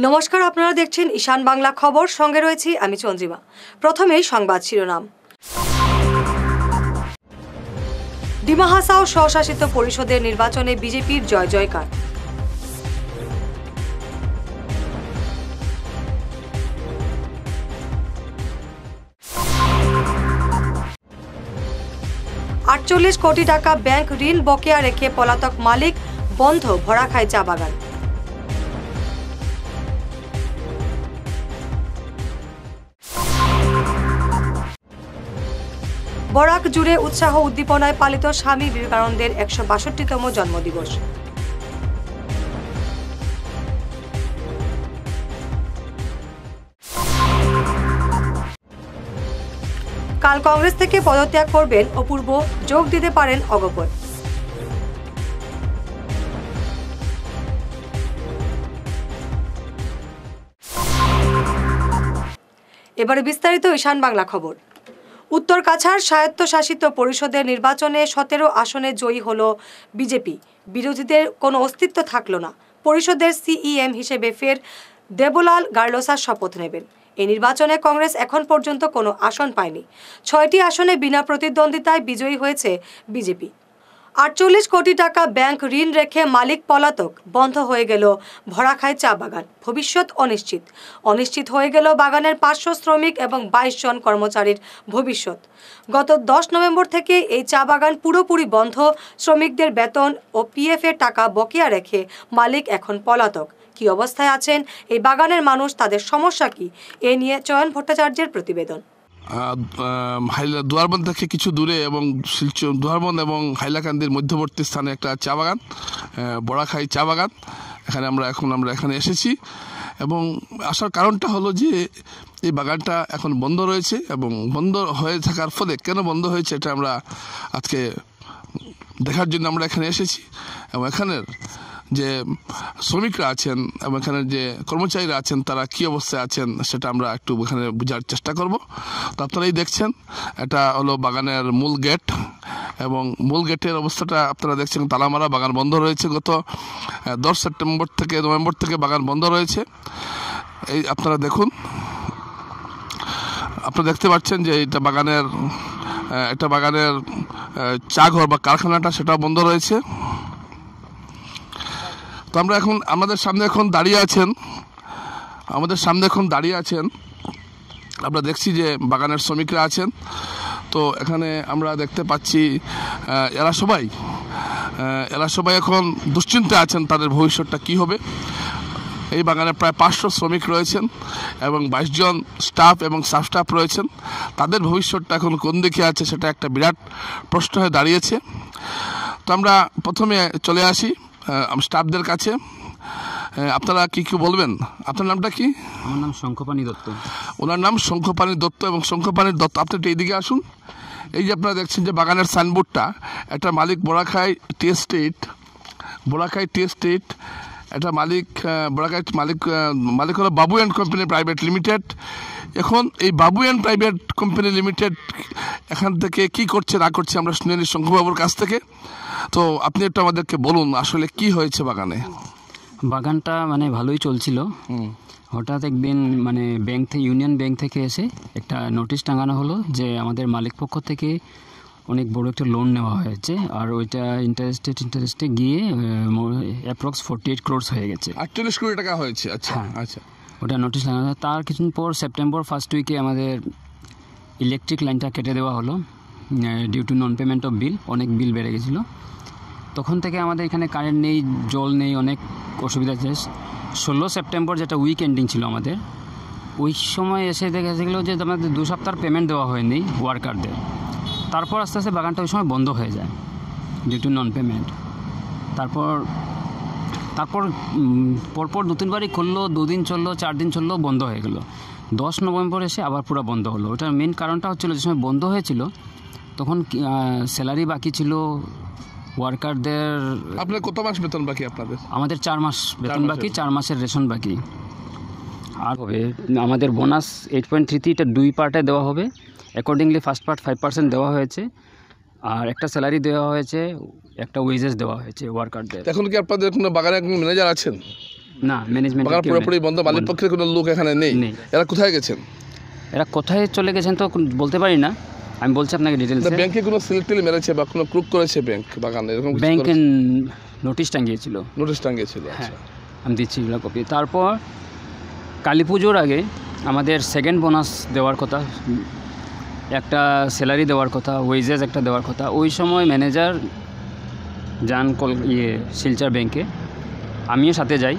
নমস্কার, আপনারা দেখছেন ঈশান বাংলা খবর, সঙ্গে রয়েছি আমি চন্দ্রিমা। প্রথমেই সংবাদ শিরোনাম। ডিমা হাসাও স্বশাসিত পরিষদের নির্বাচনে বিজেপির জয় জয়কার। $48 কোটি টাকা ব্যাংক ঋণ বকেয়া রেখে পলাতক মালিক, বন্ধ ভরাখায় চা বাগান। বরাক জুড়ে উৎসাহ উদ্দীপনায় পালিত স্বামী বিবেকানন্দের 162তম জন্মদিবস। কাল কংগ্রেস থেকে পদত্যাগ করবেন অপূর্ব, যোগ দিতে পারেন অগপর। এবারে বিস্তারিত ঈশান বাংলা খবর। উত্তর কাছাড় স্বায়ত্তশাসিত পরিষদের নির্বাচনে 17 আসনে জয়ী হল বিজেপি। বিরোধীদের কোনো অস্তিত্ব থাকল না। পরিষদের সিইএম হিসেবে ফের দেবলাল গার্লোসার শপথ নেবেন। এই নির্বাচনে কংগ্রেস এখন পর্যন্ত কোনো আসন পায়নি। 6টি আসনে বিনা প্রতিদ্বন্দ্বিতায় বিজয়ী হয়েছে বিজেপি। 48 কোটি টাকা ব্যাংক ঋণ রেখে মালিক পলাতক, বন্ধ হয়ে গেল ভরাখায় চা বাগান। ভবিষ্যৎ অনিশ্চিত। অনিশ্চিত হয়ে গেল বাগানের 500 শ্রমিক এবং 22 জন কর্মচারীর ভবিষ্যৎ। গত 10 নভেম্বর থেকে এই চা বাগান পুরোপুরি বন্ধ। শ্রমিকদের বেতন ও পিএফ এর টাকা বকেয়া রেখে মালিক এখন পলাতক। কি অবস্থায় আছেন এই বাগানের মানুষ, তাদের সমস্যা কি, এ নিয়ে চয়ন ভট্টাচার্যের প্রতিবেদন। দুয়ারবন্দ থেকে কিছু দূরে এবং দুয়ারবন্দ এবং হাইলাকান্দির মধ্যবর্তী স্থানে একটা চা বাগান, বড়াখাই চা বাগান। আমরা এখানে এসেছি এবং আসার কারণটা হলো যে এই বাগানটা এখন বন্ধ রয়েছে এবং বন্ধ হয়ে থাকার ফলে কেন বন্ধ হয়েছে এটা আমরা আজকে দেখার জন্য আমরা এখানে এসেছি। এবং এখানের যে শ্রমিকরা আছেন এবং এখানে যে কর্মচারীরা আছেন তারা কী অবস্থায় আছেন সেটা আমরা একটু এখানে বোঝার চেষ্টা করব। তো আপনারাই দেখছেন, এটা হলো বাগানের মূল গেট এবং মূল গেটের অবস্থাটা আপনারা দেখছেন তালামারা। বাগান বন্ধ রয়েছে গত 10 নভেম্বর থেকে বাগান বন্ধ রয়েছে। এই আপনারা দেখুন, আপনারা দেখতে পাচ্ছেন যে এটা বাগানের চা ঘর বা কারখানাটা সেটাও বন্ধ রয়েছে। তো আমাদের সামনে এখন দাঁড়িয়ে আছেন আমরা দেখছি যে বাগানের শ্রমিকরা আছেন। তো এখানে আমরা দেখতে পাচ্ছি এরা সবাই এখন দুশ্চিন্তা আছেন তাদের ভবিষ্যৎটা কি হবে। এই বাগানে প্রায় 500 শ্রমিক রয়েছেন এবং 22 জন স্টাফ এবং সাব স্টাফ রয়েছেন। তাদের ভবিষ্যৎটা এখন কোন দিকে আছে সেটা একটা বিরাট প্রশ্ন হয়ে দাঁড়িয়েছে। তো আমরা প্রথমে চলে আসি স্টাফদের কাছে। আপনারা কি বলবেন? আপনার নামটা কি? আমার নাম শঙ্খপাণি দত্ত। ওনার নাম শঙ্খপাণি দত্ত এবং শঙ্খপাণি দত্ত আপনি একটু এইদিকে আসুন। এই যে আপনারা দেখছেন যে বাগানের সাইনবোর্ডটা, একটা মালিক বড়াখাই টি এস্টেট, এটা মালিক হলো বাবু অ্যান্ড কোম্পানি প্রাইভেট লিমিটেড। এখন এই বাবু অ্যান্ড প্রাইভেট কোম্পানি লিমিটেড এখান থেকে কি করছে না করছে আমরা শুনে নিই শঙ্খবাবুর কাছ থেকে। তো আপনি একটু আমাদেরকে বলুন আসলে কি হয়েছে বাগানে। বাগানটা ভালোই চলছিল। হঠাৎ একদিন ইউনিয়ন ব্যাংক থেকে এসে একটা নোটিশ টাঙানো হলো যে আমাদের মালিক পক্ষ থেকে অনেক বড় একটা লোন নেওয়া হয়েছে, আর ওইটা ইন্টারেস্টে গিয়ে অ্যাপ্রক্স 48 crores হয়ে গেছে। 48 কোটি টাকা হয়েছে। আচ্ছা আচ্ছা, ওটা নোটিশ লাগানো। তার কিছুদিন পর সেপ্টেম্বর ফার্স্ট উইকে আমাদের ইলেকট্রিক লাইনটা কেটে দেওয়া হলো due to non payment of bill. অনেক বিল বেড়ে গেছিলো। তখন থেকে আমাদের এখানে কারেন্ট নেই, জল নেই, অনেক অসুবিধা আছে। 16 সেপ্টেম্বর যেটা উইক এন্ডিং ছিল আমাদের, ওই সময় এসে দেখা গেলো যে আমাদের 2 সপ্তাহের পেমেন্ট দেওয়া হয়নি ওয়ার্কারদের। তারপর আস্তে আস্তে বাগানটা ওই সময় বন্ধ হয়ে যায় ডিউ টু নন পেমেন্ট। তারপর পরপর 2-3 বারই খুললো, 2 দিন চললো, 4 দিন চললো, বন্ধ হয়ে গেলো। 10 নভেম্বর এসে আবার পুরো বন্ধ হলো। ওটার মেন কারণটা হচ্ছিলো যে সময় বন্ধ হয়েছিল তখন স্যালারি বাকি ছিল ওয়ার্কারদের। আপনার কত মাস বেতন বাকি? আপনাদের আমাদের 4 মাস বেতন বাকি, 4 মাসের রেশন বাকি। আর হবে আমাদের বোনাস 8.33, এটা 2 পার্টে দেওয়া হবে। অ্যাকর্ডিংলি ফার্স্ট পার্ট 5% দেওয়া হয়েছে, আর একটা স্যালারি দেওয়া হয়েছে, একটা ওয়েজেস দেওয়া হয়েছে ওয়ার্কারদের। এখন কি আপনাদের কোনো বাগানে কোনো ম্যানেজার আছেন? না, ম্যানেজমেন্ট বাগান পুরোপুরি বন্ধ, মালিক পক্ষের কোনো লোক এখানে নেই। এরা কোথায় গেছেন? এরা কোথায় চলে গেছেন তো বলতে পারি না, আমি বলছি আপনাকে ডিটেলস। ব্যাংকে কোনো সিল মেরেছে বা কোনো ক্রুক করেছে ব্যাংক বাগানে, এরকম ব্যাংকে নোটিশ টাঙিয়েছিল। নোটিশ টাঙিয়েছিল, হ্যাঁ, আমি দিচ্ছি এগুলো কপি। তারপর কালী পুজোর আগে আমাদের সেকেন্ড বোনাস দেওয়ার কথা, একটা স্যালারি দেওয়ার কথা, ওয়েজেস একটা দেওয়ার কথা। ওই সময় ম্যানেজার যান শিলচর ব্যাংকে, আমিও সাথে যাই।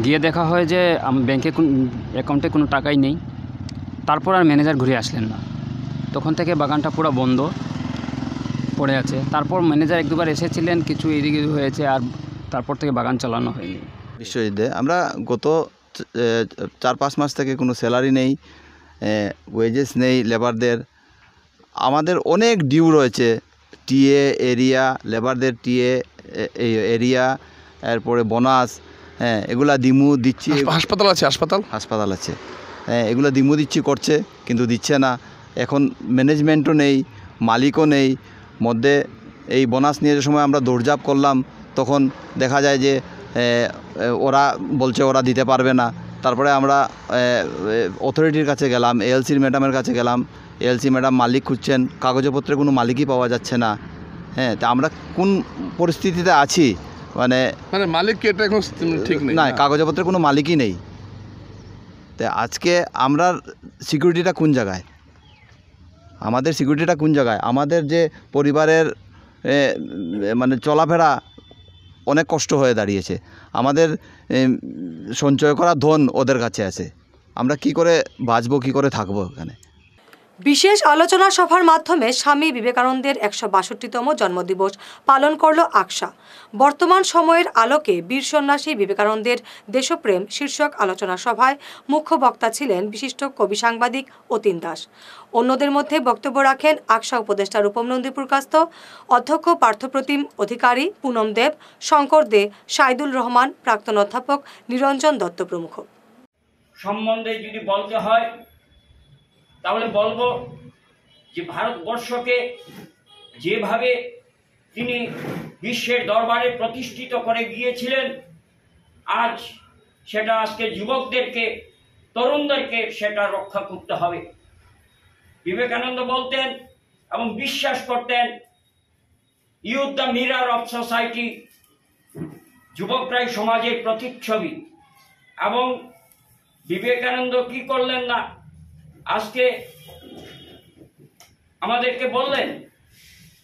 গিয়ে দেখা হয় যে ব্যাংকে অ্যাকাউন্টে কোনো টাকাই নেই। তারপর আর ম্যানেজার ঘুরে আসলেন না, তখন থেকে বাগানটা পুরো বন্ধ পড়ে আছে। তারপর ম্যানেজার এক দুবার এসেছিলেন, কিছু এদিকে হয়েছে, আর তারপর থেকে বাগান চালানো হয়নি। বিশ্বজিৎ, আমরা গত 4-5 মাস থেকে কোনো স্যালারি নেই, ওয়েজেস নেই লেবারদের। আমাদের অনেক ডিউ রয়েছে, টিএ এরিয়া, লেবারদের টিএ এরিয়া, এরপরে বোনাস, হ্যাঁ এগুলা দিচ্ছি। হাসপাতাল আছে, হাসপাতাল আছে, হ্যাঁ এগুলো দিচ্ছি করছে, কিন্তু দিচ্ছে না। এখন ম্যানেজমেন্টও নেই, মালিকও নেই। মধ্যে এই বোনাস নিয়ে যে সময় আমরা দৌড়ঝাঁপ করলাম, তখন দেখা যায় যে ওরা বলছে ওরা দিতে পারবে না। তারপরে আমরা অথরিটির কাছে গেলাম, এএলসির ম্যাডামের কাছে গেলাম। এএলসি ম্যাডাম মালিক খুঁজছেন, কাগজপত্রে কোনো মালিকই পাওয়া যাচ্ছে না। হ্যাঁ, তা আমরা কোন পরিস্থিতিতে আছি, মানে মালিক কি এটা এখন ঠিক নেই, না কাগজপত্রে কোনো মালিকই নেই। তো আজকে আমরা সিকিউরিটিটা কোন জায়গায়, আমাদের সিকিউরিটিটা কোন জায়গায়? আমাদের যে পরিবারের মানে চলাফেরা অনেক কষ্ট হয়ে দাঁড়িয়েছে। আমাদের সঞ্চয় করা ধন ওদের কাছে আছে, আমরা কি করে বাঁচবো, কি করে থাকবো এখানে? বিশেষ আলোচনা সভার মাধ্যমে স্বামী বিবেকানন্দের ১৬২তম জন্মদিবস পালন করল আকশা। বর্তমান সময়ের আলোকে বীর সন্ন্যাসী বিবেকানন্দের দেশপ্রেম শীর্ষক আলোচনা সভায় মুখ্য বক্তা ছিলেন বিশিষ্ট কবি সাংবাদিক অতীন দাস। অন্যদের মধ্যে বক্তব্য রাখেন আকশা উপদেষ্টা রূপম নন্দীপুর কাস্ত, অধ্যক্ষ পার্থপ্রতিম অধিকারী, পুনম দেব, শঙ্কর দে, সাইদুল রহমান, প্রাক্তন অধ্যাপক নিরঞ্জন দত্ত প্রমুখ। সম্বন্ধে যদি বলতে হয় তাহলে বলবো যে ভারতবর্ষকে যেভাবে তিনি বিশ্বের দরবারে প্রতিষ্ঠিত করে গিয়েছিলেন, আজ সেটা আজকে যুবকদেরকে, তরুণদেরকে সেটা রক্ষা করতে হবে। বিবেকানন্দ বলতেন এবং বিশ্বাস করতেন, youth the mirror of society, যুবকরাই সমাজের প্রতিচ্ছবি। এবং বিবেকানন্দ কি করলেন না, আজকে আমাদেরকে বললেন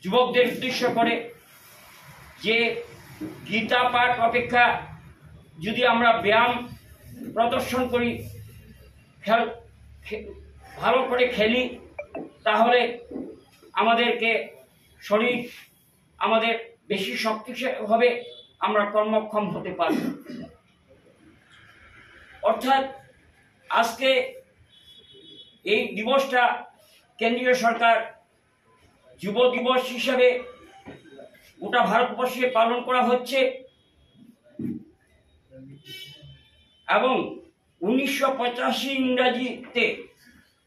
যুবকদের উদ্দেশ্য করে যে গীতা পাঠ অপেক্ষা যদি আমরা ব্যায়াম প্রদর্শন করি, ভালো করে খেলি, তাহলে আমাদেরকে শরীর আমাদের বেশি শক্তিশালী হবে, আমরা কর্মক্ষম হতে পারব। অর্থাৎ আজকে এই দিবসটা কেন্দ্রীয় সরকার যুব দিবস হিসেবে গোটা ভারতবর্ষে পালন করা হচ্ছে এবং 1985 ইংরাজিতে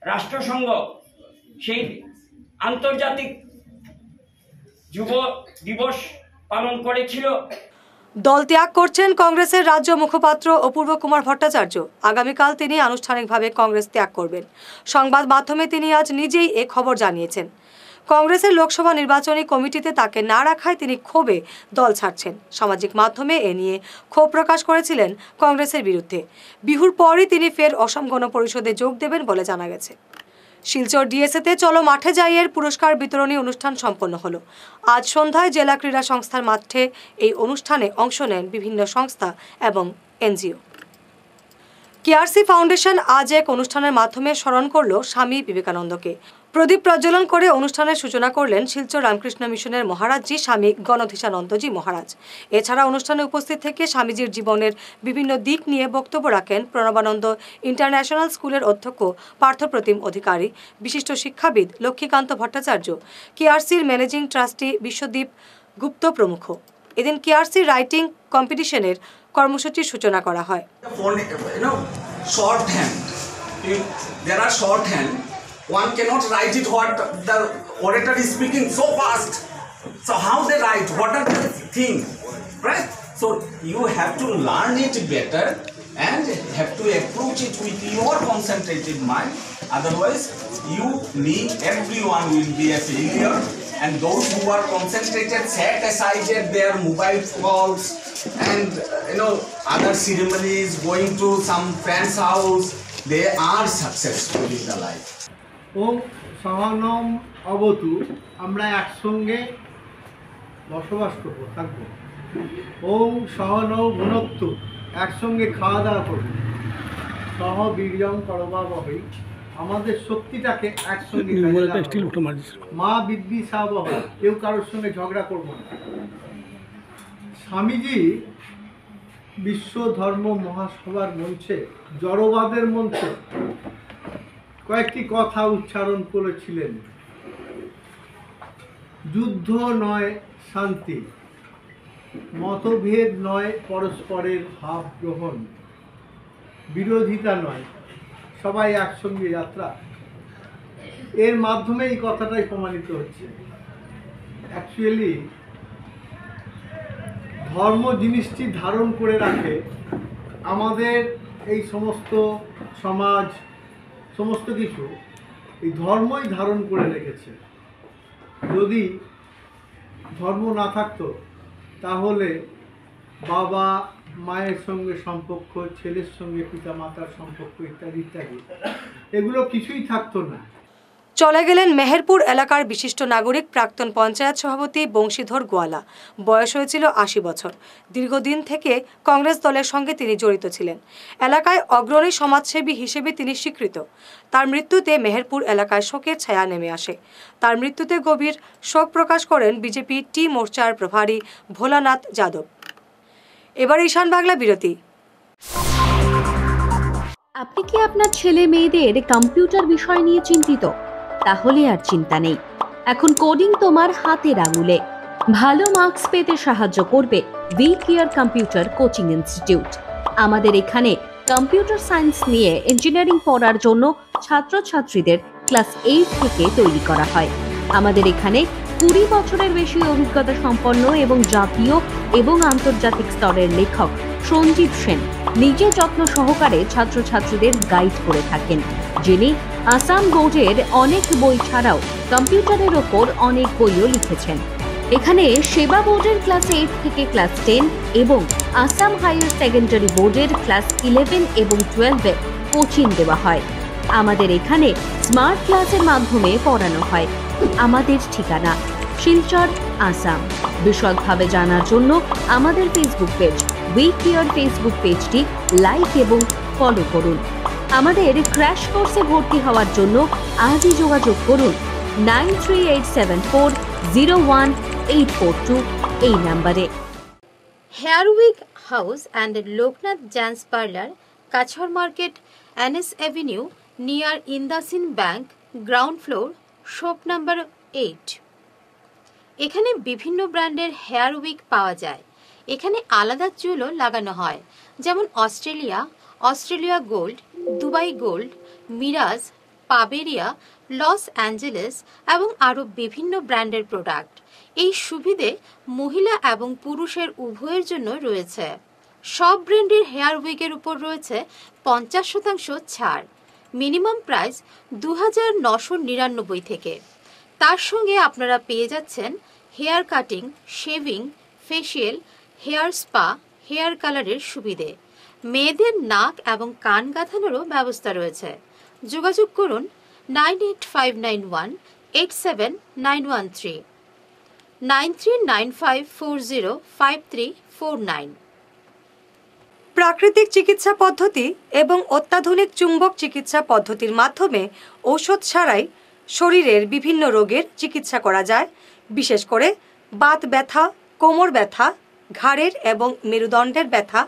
রাষ্ট্রসংঘ সেই আন্তর্জাতিক যুব দিবস পালন করেছিল। দল ত্যাগ করছেন কংগ্রেসের রাজ্য মুখপাত্র অপূর্ব কুমার ভট্টাচার্য। আগামীকাল তিনি আনুষ্ঠানিকভাবে কংগ্রেস ত্যাগ করবেন। সংবাদ মাধ্যমে তিনি আজ নিজেই এ খবর জানিয়েছেন। কংগ্রেসের লোকসভা নির্বাচনী কমিটিতে তাকে না রাখায় তিনি ক্ষোভে দল ছাড়ছেন। সামাজিক মাধ্যমে এ নিয়ে ক্ষোভ প্রকাশ করেছিলেন কংগ্রেসের বিরুদ্ধে। বিহুর পরই তিনি ফের অসম গণ পরিষদে যোগ দেবেন বলে জানা গেছে। শিলচর ডিএসএতে চলো মাঠে যাইয়ের পুরস্কার বিতরণী অনুষ্ঠান সম্পন্ন হলো। আজ সন্ধ্যায় জেলা ক্রীড়া সংস্থার মাঠে এই অনুষ্ঠানে অংশ নেন বিভিন্ন সংস্থা এবং এনজিও। কেআরসি ফাউন্ডেশন আজ এক অনুষ্ঠানের মাধ্যমে স্মরণ করল স্বামী বিবেকানন্দকে। প্রদীপ প্রজ্বলন করে অনুষ্ঠানের সূচনা করলেন শিলচর রামকৃষ্ণ মিশনের মহারাজজি স্বামী গণধীশানন্দজি মহারাজ। এছাড়া অনুষ্ঠানে উপস্থিত থেকে স্বামীজির জীবনের বিভিন্ন দিক নিয়ে বক্তব্য রাখেন প্রণবানন্দ ইন্টারন্যাশনাল স্কুলের অধ্যক্ষ পার্থপ্রতিম অধিকারী, বিশিষ্ট শিক্ষাবিদ লক্ষ্মীকান্ত ভট্টাচার্য, কেআরসির ম্যানেজিং ট্রাস্টি বিশ্বদীপ গুপ্ত প্রমুখ। এদিন কেআরসি রাইটিং কম্পিটিশনের কর্মসূচির সূচনা করা হয়। One cannot write it what the orator is speaking so fast. So how they write? What are the things? Right? So you have to learn it better and have to approach it with your concentrated mind. Otherwise, you, me, everyone will be a failure. And those who are concentrated, set aside their mobile calls and other ceremonies, going to some friend's house, they are successful in the life. ওম সহনম অবতু, আমরা একসঙ্গে বসবাস করবো, থাকবো। ওম সহনৌ ভুনক্তু, একসঙ্গে খাওয়া দাওয়া করবো। সহ বীর্যং করবাবহৈ, আমাদের শক্তিটাকে একসঙ্গে কাজে লাগাবো। মা বিদ্বিষাবহ, কেউ কারোর সঙ্গে ঝগড়া করবো না। স্বামীজি বিশ্ব ধর্ম মহাসভার মঞ্চে, জড়বাদের মঞ্চে কয়েকটি কথা উচ্চারণ করেছিলেন। যুদ্ধ নয় শান্তি, মতভেদ নয় পরস্পরের ভাব গ্রহণ, বিরোধিতা নয়, সবাই একসঙ্গে যাত্রা। এর মাধ্যমে এই কথাটাই প্রমাণিত হচ্ছে। অ্যাকচুয়ালি ধর্ম জিনিসটি ধারণ করে রাখে আমাদের এই সমস্ত সমাজ, সমস্ত কিছু এই ধর্মই ধারণ করে রেখেছে। যদি ধর্ম না থাকতো তাহলে বাবা মায়ের সঙ্গে সম্পর্ক, ছেলের সঙ্গে পিতা মাতার সম্পর্ক ইত্যাদি ইত্যাদি, এগুলো কিছুই থাকতো না। চলে গেলেন মেহেরপুর এলাকার বিশিষ্ট নাগরিক প্রাক্তন পঞ্চায়েত সভাপতি বংশীধর গোয়ালা। বয়স হয়েছিল ৮০ বছর। দীর্ঘদিন থেকে কংগ্রেস দলের সঙ্গে তিনি জড়িত ছিলেন। এলাকায় অগ্রণী সমাজসেবী হিসেবে তিনি স্বীকৃত। তার মৃত্যুতে মেহেরপুর এলাকায় শোকের ছায়া নেমে আসে। তার মৃত্যুতে গভীর শোক প্রকাশ করেন বিজেপি টি মোর্চার প্রভারী ভোলানাথ যাদব। এবার ঈশান বাংলা বিরতি। আপনি কি আপনার ছেলে মেয়েদের কম্পিউটার বিষয় নিয়ে চিন্তিত? তাহলে আর চিন্তা নেই, এখন কোডিং তোমার হাতের আঙুলে। ভালো মার্কস পেতে সাহায্য করবে we care computer coaching institute. আমাদের এখানে কম্পিউটার সায়েন্স নিয়ে ইঞ্জিনিয়ারিং পড়ার জন্য ছাত্রছাত্রীদের ক্লাস 8 থেকে তৈরি করা হয়। আমাদের এখানে 20 বছরের বেশি অভিজ্ঞতা সম্পন্ন এবং জাতীয় এবং আন্তর্জাতিক স্তরের লেখক সঞ্জীব সেন নিজে যত্ন সহকারে ছাত্রছাত্রীদের গাইড করে থাকেন, যিনি আসাম বোর্ডের অনেক বই ছাড়াও কম্পিউটারের ওপর অনেক বইও লিখেছেন। এখানে সেবা বোর্ডের ক্লাস 8 থেকে ক্লাস 10 এবং আসাম হায়ার সেকেন্ডারি বোর্ডের ক্লাস 11 এবং 12-এ কোচিং দেওয়া হয়। আমাদের এখানে স্মার্ট ক্লাসের মাধ্যমে পড়ানো হয়। আমাদের ঠিকানা শিলচর, আসাম। বিশদভাবে জানার জন্য আমাদের Facebook page we care Facebook পেজটি লাইক এবং ফলো করুন। আমাদের ক্র্যাশ কোর্সে ভর্তি হওয়ার জন্য আজই যোগাযোগ করুন 9387401842 এই নম্বরে। Hair wig house and Loknath gents parlour, কাছর market, NS Avenue, near IndusInd bank, ground floor, shop number 8। এখানে বিভিন্ন ব্র্যান্ডের হেয়ার উইক পাওয়া যায়। এখানে আলাদা চুলও লাগানো হয়, যেমন অস্ট্রেলিয়া গোল্ড, দুবাই গোল্ড, মিরাজ, পাবেরিয়া, লস অ্যাঞ্জেলেস এবং আরও বিভিন্ন ব্র্যান্ডের প্রোডাক্ট। এই সুবিধে মহিলা এবং পুরুষের উভয়ের জন্য রয়েছে। সব ব্র্যান্ডের হেয়ার উইকের উপর রয়েছে 50% ছাড়। মিনিমাম প্রাইস 2999 থেকে। তার সঙ্গে আপনারা পেয়ে যাচ্ছেন hair cutting, shaving, facial, hair spa, hair কালারের সুবিধে। মেয়েদের নাক এবং কান গাঁথানোরও ব্যবস্থা রয়েছে। যোগাযোগ করুন 9859187913, 9395405349। প্রাকৃতিক চিকিৎসা পদ্ধতি এবং অত্যাধুনিক চুম্বক চিকিৎসা পদ্ধতির মাধ্যমে ঔষধ ছাড়াই শরীরের বিভিন্ন রোগের চিকিৎসা করা যায়। বিশেষ করে বাত ব্যথা, কোমর ব্যথা, ঘাড়ের এবং মেরুদণ্ডের ব্যথা,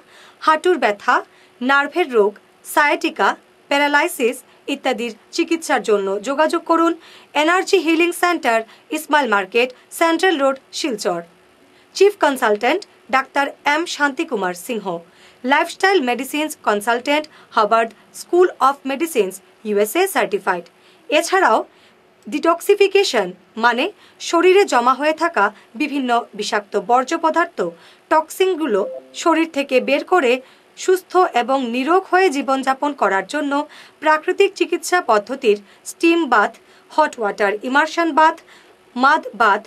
হাঁটুর ব্যথা, নার্ভের রোগ, সায়াটিকা, প্যারালাইসিস ইত্যাদির চিকিৎসার জন্য যোগাযোগ করুন energy healing centre, Ismail market, central road, Silchar. Chief consultant doctor M Shantikumar Singha, lifestyle medicines consultant, Harvard school of medicines, USA certified. এছাড়াও ডিটক্সিফিকেশন মানে শরীরে জমা হয়ে থাকা বিভিন্ন বিষাক্ত বর্জ্য পদার্থ টক্সিনগুলো শরীর থেকে বের করে সুস্থ এবং নিরোগ হয়ে জীবনযাপন করার জন্য প্রাকৃতিক চিকিৎসা পদ্ধতির steam bath, hot water immersion bath, mud bath,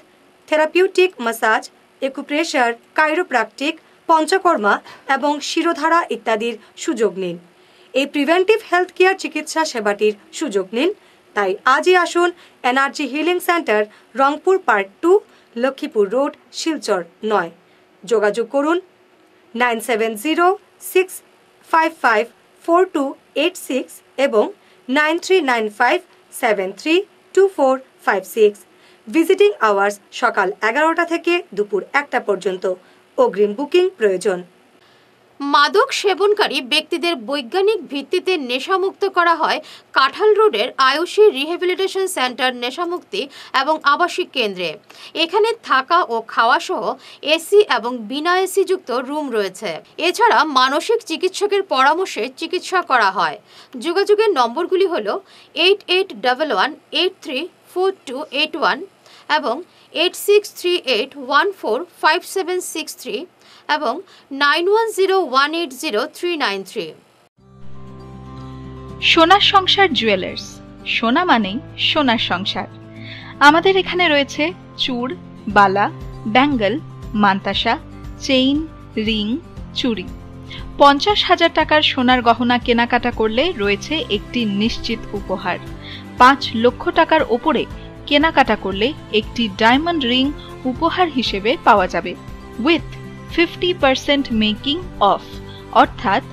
therapeutic massage, acupressure, chiropractic, panchakarma এবং শিরোধারা ইত্যাদির সুযোগ নিন। এই প্রিভেন্টিভ হেলথ কেয়ার চিকিৎসা সেবাটির সুযোগ নিন। তাই আজই আসুন energy healing centre, Rangpur part 2, Lakshmipur road, Silchar 9। যোগাযোগ করুন 9706554286 এবং 9395732456। ভিজিটিং আওয়ার্স সকাল 11টা থেকে দুপুর 1টা পর্যন্ত। অগ্রিম বুকিং প্রয়োজন। মাদক সেবনকারী ব্যক্তিদের বৈজ্ঞানিক ভিত্তিতে নেশামুক্ত করা হয় কাঁঠাল রোডের আয়ুষী রিহ্যাবিলিটেশন সেন্টার নেশামুক্তি এবং আবাসিক কেন্দ্রে। এখানে থাকা ও খাওয়া সহ এসি এবং বিনা এসি যুক্ত রুম রয়েছে। এছাড়া মানসিক চিকিৎসকের পরামর্শে চিকিৎসা করা হয়। যোগাযোগের নম্বরগুলি হল 8811834281 এবং 8638145763 এবং 9101803993। সোনার সংসার জুয়েলার্স, সোনা মানেই সোনার সংসার। আমাদের এখানে রয়েছে চূড়, বালা, ব্যাঙ্গল, মান্তাসা, চেইন, রিং, চুড়ি। 50,000 টাকার সোনার গহনা কেনাকাটা করলে রয়েছে একটি নিশ্চিত উপহার। 5 লক্ষ টাকার ওপরে কেনাকাটা করলে একটি ডায়মন্ড রিং উপহার হিসেবে পাওয়া যাবে উইথ 50% মেকিং অফ, অর্থাৎ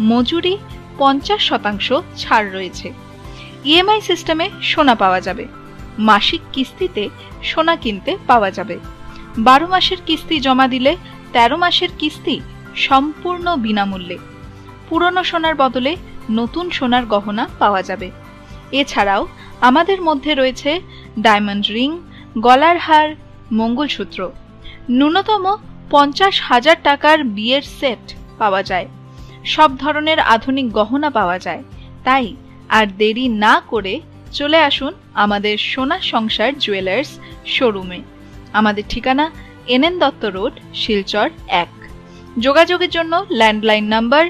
মজুরি 50% ছাড় রয়েছে। ইএমআই সিস্টেমে সোনা পাওয়া যাবে। মাসিক কিস্তিতে সোনা কিনতে পাওয়া যাবে। 12 মাসের কিস্তি জমা দিলে 13 মাসের কিস্তি সম্পূর্ণ বিনামূল্যে। পুরনো সোনার বদলে নতুন সোনার গহনা পাওয়া যাবে। এছাড়াও আমাদের মধ্যে রয়েছে ডায়মন্ড রিং, গলার হার, মঙ্গলসূত্র। ন্যূনতম 50,000 টাকার বিয়ের সেট পাওয়া যায়। সব ধরনের আধুনিক গহনা পাওয়া যায়। তাই আর দেরি না করে চলে আসুন আমাদের সোনা সংসার জুয়েলার্স শোরুমে। আমাদের ঠিকানা NN দত্ত রোড, শিলচর 1। যোগাযোগের জন্য ল্যান্ডলাইন নাম্বার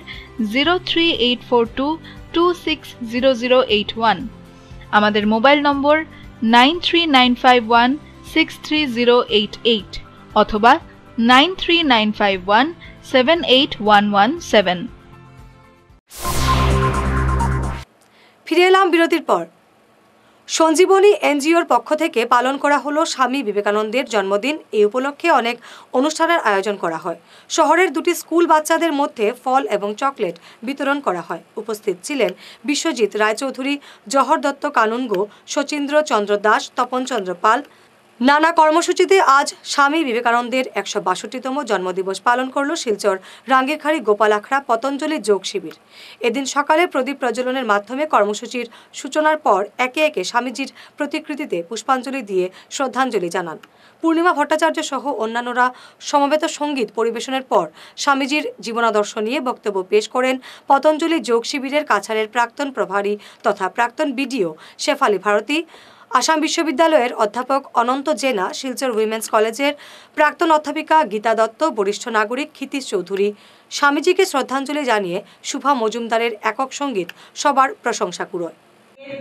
03842260081, আমাদের মোবাইল নম্বর 9395163088 অথবা 9395178117। ফিরে এলাম বিরতির পর। সঞ্জীবনী এনজিওর পক্ষ থেকে পালন করা হলো স্বামী বিবেকানন্দের জন্মদিন। এই উপলক্ষে অনেক অনুষ্ঠানের আয়োজন করা হয়। শহরের 2টি স্কুল বাচ্চাদের মধ্যে ফল এবং চকলেট বিতরণ করা হয়। উপস্থিত ছিলেন বিশ্বজিৎ রায়চৌধুরী, জহর দত্ত কানুনগো, শচীন্দ্র চন্দ্র দাস, তপন চন্দ্র পাল। নানা কর্মসূচিতে আজ স্বামী বিবেকানন্দের 162তম জন্মদিবস পালন করল শিলচর রাঙ্গিরখাড়ি গোপাল আখড়া পতঞ্জলি যোগ শিবির। এদিন সকালে প্রদীপ প্রজ্বলনের মাধ্যমে কর্মসূচির সূচনার পর একে একে স্বামীজির প্রতিকৃতিতে পুষ্পাঞ্জলি দিয়ে শ্রদ্ধাঞ্জলি জানান। পূর্ণিমা ভট্টাচার্য সহ অন্যান্যরা সমবেত সঙ্গীত পরিবেশনের পর স্বামীজির জীবনাদর্শ নিয়ে বক্তব্য পেশ করেন পতঞ্জলি যোগ শিবিরের কাছাড়ের প্রাক্তন প্রভারী তথা প্রাক্তন বিডিও শেফালি ভারতী, আসাম বিশ্ববিদ্যালয়ের অধ্যাপক অনন্ত জেনা, শিলচর উইমেন্স কলেজের প্রাক্তন অধ্যাপিকা গীতা দত্ত, বরিষ্ঠ নাগরিক ক্ষিতিশ চৌধুরী। স্বামীজিকে শ্রদ্ধাঞ্জলি জানিয়ে শুভা মজুমদারের একক সঙ্গীত সবার প্রশংসা কুড়োয়।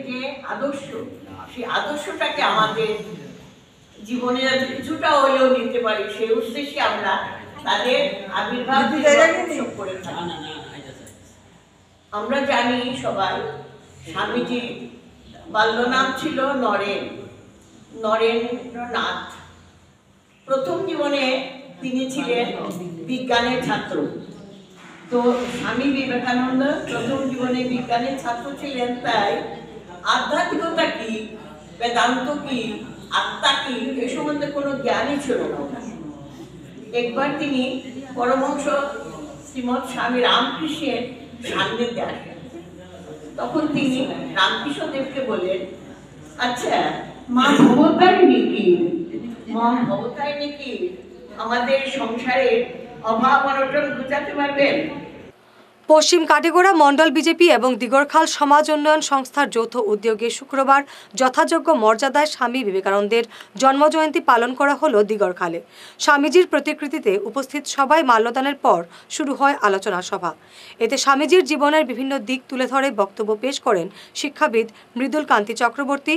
যে আদর্শ, সেই আদর্শটাকে আমাদের জীবনে যাতে কিছুটা হলেও নিতে পারি, সেই উদ্দেশ্যে আমরা তাদের আবির্ভাব করে থাকি। আমরা জানি সবাই স্বামীজি বাল্য নাম ছিল নরেন্দ্রনাথ। প্রথম জীবনে তিনি ছিলেন বিজ্ঞানের ছাত্র। তো স্বামী বিবেকানন্দ প্রথম জীবনে বিজ্ঞানের ছাত্র ছিলেন, তাই আধ্যাত্মিকতা কি, বেদান্ত কি, আত্মা কি এ সম্বন্ধে কোনো জ্ঞানই ছিল না। একবার তিনি পরমহংস শ্রীমৎ স্বামী রামকৃষ্ণের সান্নিধ্যে আসেন। তখন তিনি রামকৃষ্ণদেবকে বলেন, আচ্ছা মা ভবতারিণী কি, মা ভবতারিণী কি আমাদের সংসারের অভাব অনটন ঘুচাতে পারবেন? পশ্চিম কাটিগড়া মণ্ডল বিজেপি এবং দিগরখাল সমাজ উন্নয়ন সংস্থার যৌথ উদ্যোগে শুক্রবার যথাযোগ্য মর্যাদায় স্বামী বিবেকানন্দের জন্মজয়ন্তী পালন করা হলো দিগরখালে। স্বামীজির প্রতিকৃতিতে উপস্থিত সবাই মাল্যদানের পর শুরু হয় আলোচনা সভা। এতে স্বামীজির জীবনের বিভিন্ন দিক তুলে ধরে বক্তব্য পেশ করেন শিক্ষাবিদ মৃদুল কান্তি চক্রবর্তী,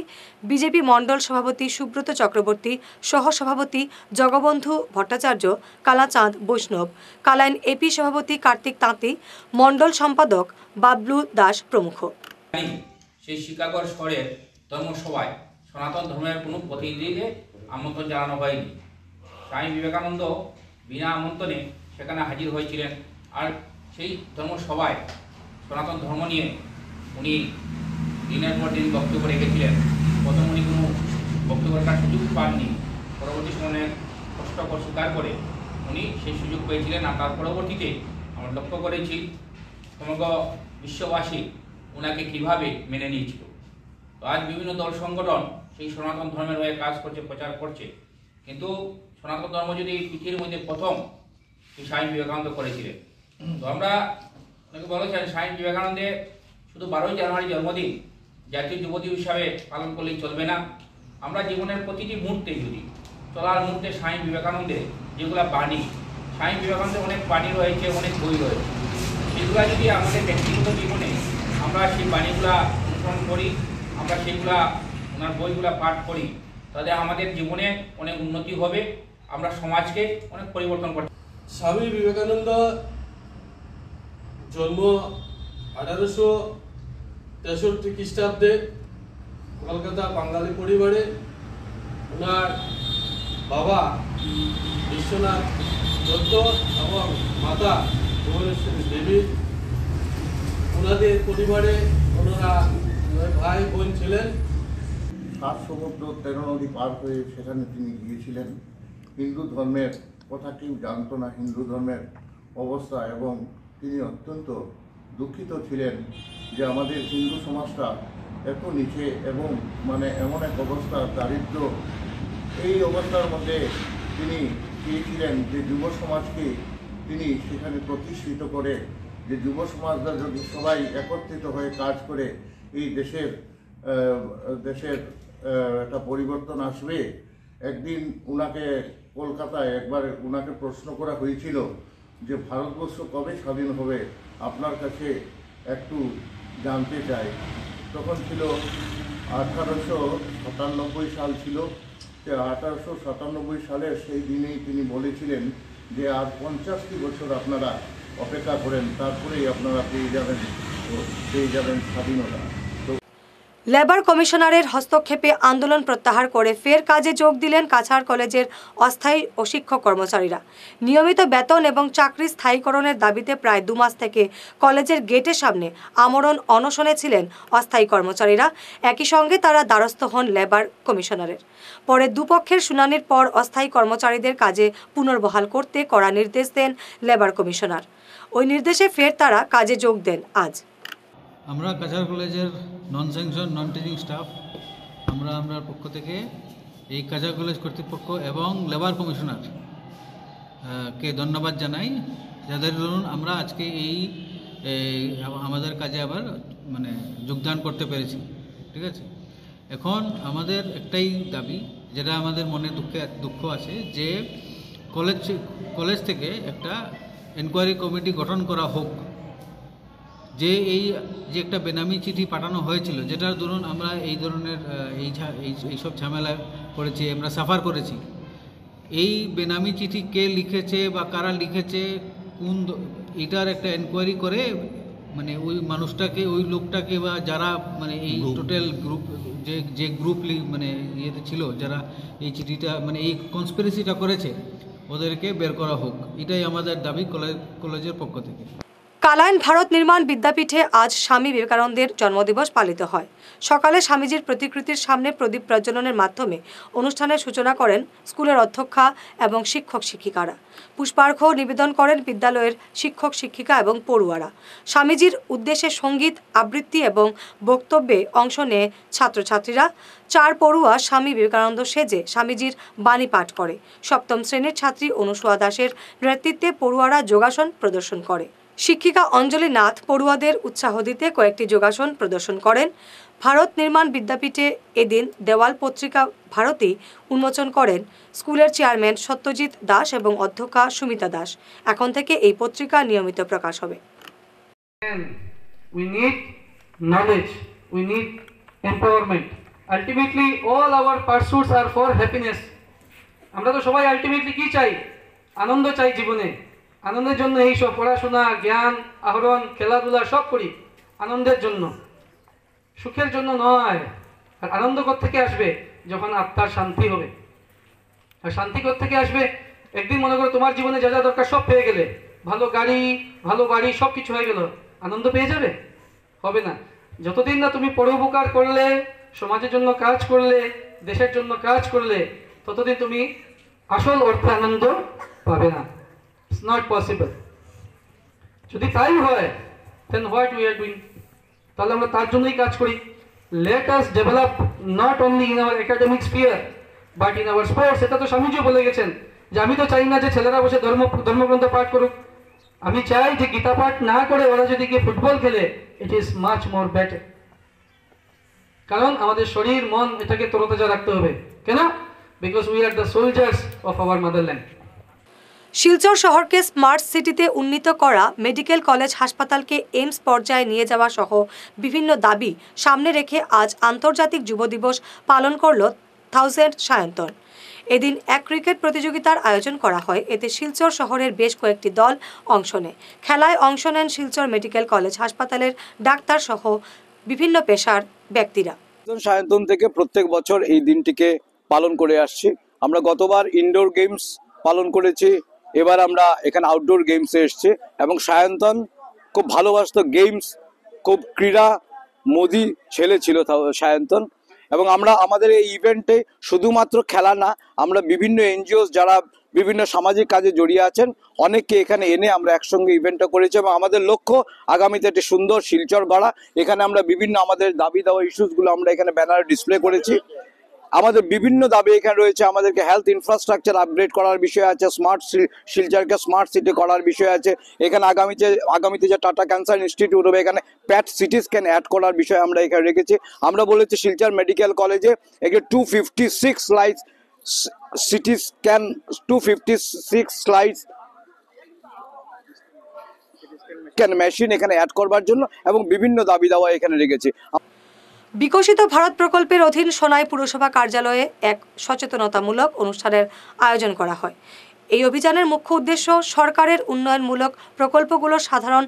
বিজেপি মণ্ডল সভাপতি সুব্রত চক্রবর্তী, সহসভাপতি জগবন্ধু ভট্টাচার্য, কালাচাঁদ বৈষ্ণব, কালাইন এপি সভাপতি কার্তিক তাঁতি, মণ্ডল সম্পাদক বাবলু দাস প্রমুখ। সেই শিকাগোর শহরের ধর্মসভায় সনাতন ধর্মের কোনো প্রতিনিধিকে আমন্ত্রণ জানানো হয়নি। স্বামী বিবেকানন্দ বিনা আমন্ত্রণে সেখানে হাজির হয়েছিলেন। আর সেই ধর্মসভায় সনাতন ধর্ম নিয়ে উনি দিনের পর দিন বক্তব্য রেখেছিলেন। প্রথম উনি কোনো বক্তব্য রাখার সুযোগ পাননি, পরবর্তী সময়ে কষ্ট স্বীকার করে উনি সেই সুযোগ পেয়েছিলেন। আর তার পরবর্তীতে আমরা লক্ষ্য করেছি সমগ্র বিশ্ববাসী ওনাকে কীভাবে মেনে নিয়েছিল। তো আজ বিভিন্ন দল সংগঠন সেই সনাতন ধর্মের হয়ে কাজ করছে, প্রচার করছে, কিন্তু সনাতন ধর্ম যদি পৃথিবীর মধ্যে প্রথম সেই স্বামী বিবেকানন্দ করেছিলেন। তো আমরা অনেকে বলেছেন স্বামী বিবেকানন্দের শুধু 12ই জানুয়ারি জন্মদিন জাতীয় যুব দিবস হিসাবে পালন করলেই চলবে না। আমরা জীবনের প্রতিটি মুহূর্তে যদি চলার মুহূর্তে স্বামী বিবেকানন্দের যেগুলো বাণী, স্বামী বিবেকানন্দের অনেক বাণী রয়েছে, অনেক বই রয়েছে, সেগুলো যদি আমাদের ব্যক্তিগত জীবনে আমরা সেই বাণীগুলা অনুসরণ করি, আমরা সেইগুলা ওনার বইগুলা পাঠ করি, তাহলে আমাদের জীবনে অনেক উন্নতি হবে, আমরা সমাজকে অনেক পরিবর্তন করতে। স্বামী বিবেকানন্দ জন্ম 1863 খ্রিস্টাব্দে কলকাতা বাঙালি পরিবারে। ওনার বাবা বিশ্বনাথ দত্ত এবং মাতা ভুবনেশ্বরী দেবী। ওনাদের পরিবারে ওনারা ভাই বোন ছিলেন। 7 সমুদ্র 13 নদী পার হয়ে সেখানে তিনি গিয়েছিলেন। হিন্দু ধর্মের কথা কেউ জানতো না, হিন্দু ধর্মের অবস্থা, এবং তিনি অত্যন্ত দুঃখিত ছিলেন যে আমাদের হিন্দু সমাজটা এত নিচে এবং এমন এক অবস্থা, দারিদ্র। এই অবস্থার মধ্যে তিনি চেয়েছিলেন যে যুব সমাজকে তিনি সেখানে প্রতিষ্ঠিত করে, যে যুব সমাজরা যদি সবাই একত্রিত হয়ে কাজ করে এই দেশের একটা পরিবর্তন আসবে। একদিন উনাকে কলকাতায় একবার উনাকে প্রশ্ন করা হয়েছিল যে ভারতবর্ষ কবে স্বাধীন হবে, আপনার কাছে একটু জানতে চাই। তখন ছিল 1897 সাল ছিল। 1897 সালের সেই দিনেই তিনি বলেছিলেন যে আর 50টি বছর আপনারা অপেক্ষা করেন, তারপরেই আপনারা পেয়ে যাবেন স্বাধীনতা। লেবার কমিশনারের হস্তক্ষেপে আন্দোলন প্রত্যাহার করে ফের কাজে যোগ দিলেন কাছাড় কলেজের অস্থায়ী ও শিক্ষক কর্মচারীরা। নিয়মিত বেতন এবং চাকরি স্থায়ীকরণের দাবিতে প্রায় 2 মাস থেকে কলেজের গেটের সামনে আমরণ অনশনে ছিলেন অস্থায়ী কর্মচারীরা। একই সঙ্গে তারা দ্বারস্থ হন লেবার কমিশনারের। পরে দুপক্ষের শুনানির পর অস্থায়ী কর্মচারীদের কাজে পুনর্বহাল করতে কড়া নির্দেশ দেন লেবার কমিশনার। ওই নির্দেশে ফের তারা কাজে যোগ দেন আজ। আমরা কাছাড় কলেজের নন স্যাংশন নন টিচিং স্টাফ আমরা পক্ষ থেকে এই কাছাড় কলেজ কর্তৃপক্ষ এবং লেবার কমিশনার কে ধন্যবাদ জানাই, যাদের দরুন আমরা আজকে এই আমাদের কাজে আবার যোগদান করতে পেরেছি। ঠিক আছে, এখন আমাদের একটাই দাবি, যেটা আমাদের মনে দুঃখ আছে, যে কলেজ থেকে একটা এনকোয়ারি কমিটি গঠন করা হোক, যে একটা বেনামি চিঠি পাঠানো হয়েছিল, যেটার দরুন আমরা এই ধরনের এইসব ঝামেলায় পড়েছি, আমরা সাফার করেছি। এই বেনামি চিঠি কে লিখেছে বা কারা লিখেছে, এটার একটা এনকোয়ারি করে ওই মানুষটাকে, ওই লোকটাকে, বা যারা এই টোটাল গ্রুপ যে গ্রুপ ইয়েতে ছিল, যারা এই চিঠিটা এই কনস্পিরেসিটা করেছে, ওদেরকে বের করা হোক। এটাই আমাদের দাবি কলেজের পক্ষ থেকে। কালাইন ভারত নির্মাণ বিদ্যাপীঠে আজ স্বামী বিবেকানন্দের জন্মদিবস পালিত হয়। সকালে স্বামীজির প্রতিকৃতির সামনে প্রদীপ প্রজ্বলনের মাধ্যমে অনুষ্ঠানের সূচনা করেন স্কুলের অধ্যক্ষা এবং শিক্ষক শিক্ষিকারা। পুষ্পার্ঘ নিবেদন করেন বিদ্যালয়ের শিক্ষক শিক্ষিকা এবং পড়ুয়ারা। স্বামীজির উদ্দেশ্যে সঙ্গীত আবৃত্তি এবং বক্তব্যে অংশ নেয় ছাত্রছাত্রীরা। 4 পড়ুয়া স্বামী বিবেকানন্দ সেজে স্বামীজির বাণী পাঠ করে। 7ম শ্রেণীর ছাত্রী অনুসুয়া দাসের নেতৃত্বে পড়ুয়ারা যোগাসন প্রদর্শন করে। শিক্ষিকা অঞ্জলি নাথ পড়ুয়াদের উৎসাহ দিতে কয়েকটি যোগাসন প্রদর্শন করেন। ভারত নির্মাণ বিদ্যাপীঠে এদিন দেওয়াল পত্রিকা ভারতী উন্মোচন করেন স্কুলের চেয়ারম্যান সত্যজিৎ দাস এবং অধ্যক্ষা সুমিতা দাস। এখন থেকে এই পত্রিকা নিয়মিত প্রকাশ হবে। We need knowledge, we need empowerment. Ultimately all our pursuits are for happiness. আমরা তো সবাই আলটিমেটলি কি চাই? আনন্দ চাই জীবনে। আনন্দের জন্য এই সব পড়াশোনা, জ্ঞান আহরণ, খেলাধুলা সব করি আনন্দের জন্য, সুখের জন্য নয়। আর আনন্দ কোত্থেকে আসবে? যখন আত্মার শান্তি হবে। আর শান্তি কোত্থেকে আসবে? একদিন মনে করো তোমার জীবনে যা যা দরকার সব পেয়ে গেলে, ভালো গাড়ি, ভালো বাড়ি, সব কিছু হয়ে গেল, আনন্দ পেয়ে যাবে? হবে না। যতদিন না তুমি পরোপকার করলে, সমাজের জন্য কাজ করলে, দেশের জন্য কাজ করলে, ততদিন তুমি আসল অর্থে আনন্দ পাবে না। It's not possible. যদি তাই হয়, then what we are doing? তাহলে আমরা তার জন্যই কাজ করি। Let us develop not only in our academic sphere but in our sports. এটা তো স্বামীজিও বলে গেছেন যে আমি তো চাই না যে ছেলেরা বসে ধর্মগ্রন্থ পাঠ করুক, আমি চাই যে গীতা পাঠ না করে ওরা যদি গিয়ে ফুটবল খেলে, it is much more better. কারণ আমাদের শরীর মন এটাকে তরতাজা রাখতে হবে। কেন? Because we are the soldiers of our motherland. Silchar শহরকে স্মার্ট সিটিতে উন্নীত করা, মেডিকেল কলেজ হাসপাতালকে এইমস পর্যায়ে নিয়ে যাওয়া সহ বিভিন্ন দাবি সামনে রেখে আজ আন্তর্জাতিক যুব দিবস পালন করল 1000 সায়ন্তন। এদিন এক ক্রিকেট প্রতিযোগিতার আয়োজন করা হয়। এতে শিলচর শহরের বেশ কয়েকটি দল অংশ নেয়। খেলায় অংশ নেন শিলচর মেডিকেল কলেজ হাসপাতালের ডাক্তার সহ বিভিন্ন পেশার ব্যক্তিরা। সায়ন্তন থেকে প্রত্যেক বছর এই দিনটিকে পালন করে আসছি। আমরা গতবার ইনডোর গেমস পালন করেছি, এবার আমরা এখানে আউটডোর গেমসে এসেছি এবং সায়ন্তন খুব ভালোবাসত গেমস, খুব ক্রীড়া মোদি ছেলে ছিল সায়ন্তন। এবং আমরা আমাদের এই ইভেন্টে শুধুমাত্র খেলা না, আমরা বিভিন্ন এনজিওস যারা বিভিন্ন সামাজিক কাজে জড়িয়ে আছেন অনেককে এখানে এনে আমরা একসঙ্গে ইভেন্টটা করেছি এবং আমাদের লক্ষ্য আগামীতে একটি সুন্দর শিলচর গড়া। এখানে আমরা বিভিন্ন আমাদের দাবি দেওয়া ইস্যুসগুলো আমরা এখানে ব্যানারে ডিসপ্লে করেছি। আমাদের বিভিন্ন দাবি এখানে রয়েছে। আমাদেরকে হেলথ ইনফ্রাস্ট্রাকচার আপগ্রেড করার বিষয় আছে, স্মার্ট শিলচরকে স্মার্ট সিটি করার বিষয় আছে। এখানে আগামীতে যে টাটা ক্যান্সার ইনস্টিটিউট হবে, এখানে প্যাট সিটি স্ক্যান অ্যাড করার বিষয় আমরা এখানে রেখেছি। আমরা বলেছি শিলচর মেডিকেল কলেজে এখানে 256 slide CT scan 256 slide scan machine এখানে অ্যাড করবার জন্য এবং বিভিন্ন দাবি দেওয়া এখানে রেখেছি। বিকশিত ভারত প্রকল্পের অধীন সোনাই পুরসভা কার্যালয়ে এক সচেতনতামূলক অনুষ্ঠানের আয়োজন করা হয়। এই অভিযানের মুখ্য উদ্দেশ্য সরকারের উন্নয়নমূলক প্রকল্পগুলো সাধারণ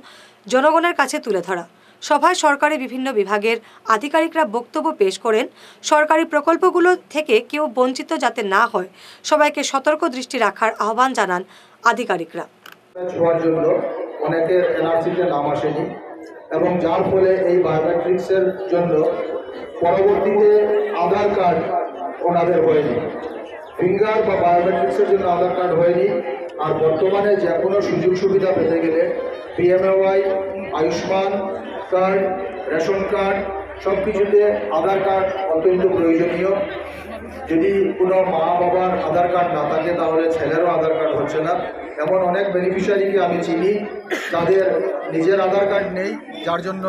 জনগণের কাছে তুলে ধরা। সভায় সরকারি বিভিন্ন বিভাগের আধিকারিকরা বক্তব্য পেশ করেন। সরকারি প্রকল্পগুলো থেকে কেউ বঞ্চিত যাতে না হয়, সবাইকে সতর্ক দৃষ্টি রাখার আহ্বান জানান আধিকারিকরা। অনেকের এনআরসিতে নাম আসেনি এবং যার ফলে এই বায়োমেট্রিক্সের জন্য পরবর্তীতে আধার কার্ড ওনাদের হয়নি, ফিঙ্গার বা বায়োমেট্রিক্সের জন্য আধার কার্ড হয়নি। আর বর্তমানে যে কোনো সুযোগ সুবিধা পেতে গেলে PMAY, Ayushman card, ration card সব কিছুতে আধার কার্ড অত্যন্ত প্রয়োজনীয়। যদি কোনো মা বাবার আধার কার্ড না থাকে তাহলে ছেলেরও আধার কার্ড হচ্ছে না। এমন অনেক বেনিফিশিয়ারিকে আমি চিনি যাদের নিজের আধার কার্ড নেই, যার জন্য